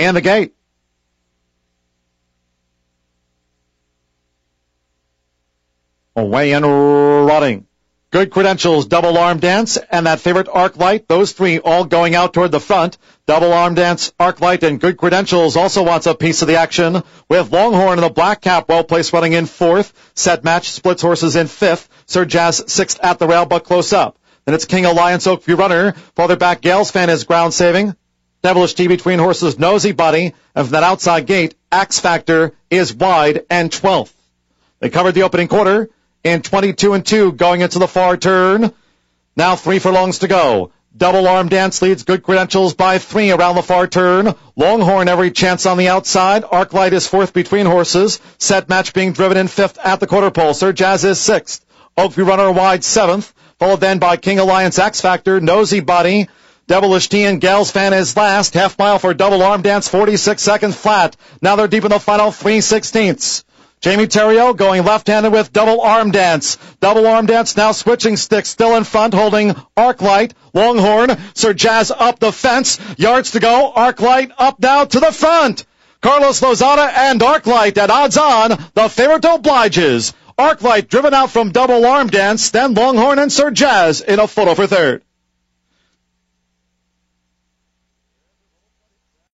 and the gate. Away and running. Good Credentials, Double Arm Dance, and that favorite Arclight. Those three all going out toward the front. Double Arm Dance, Arclight, and Good Credentials also wants a piece of the action, with Longhorn and the Black Cap well placed running in fourth. Set Match splits horses in fifth. Sir Jazz sixth at the rail, but close up. Then it's King Alliance, Oakview Runner. Farther back, Gales Fan is ground saving. Devilish Tea between horses, Nosy Buddy, and from that outside gate, Axe Factor is wide and 12th. They covered the opening quarter in 22-2 going into the far turn. Now 3 furlongs to go. Double Arm Dance leads Good Credentials by 3 around the far turn. Longhorn every chance on the outside. Arclight is fourth between horses. Set Match being driven in fifth at the quarter pole. Sir Jazz is sixth. Oakview Runner wide seventh. Followed then by King Alliance, Axe Factor, Nosy Buddy. Devilish Tea and Gals Fan is last. Half mile for Double Arm Dance, 46 seconds flat. Now they're deep in the final 3/16. Jamie Theriault going left-handed with Double Arm Dance. Double Arm Dance now switching sticks, still in front, holding Arclight. Longhorn, Sir Jazz up the fence. Yards to go. Arclight up now to the front. Carlos Lozada and Arclight at odds on. The favorite obliges. Arclight driven out from Double Arm Dance, then Longhorn and Sir Jazz in a photo for third.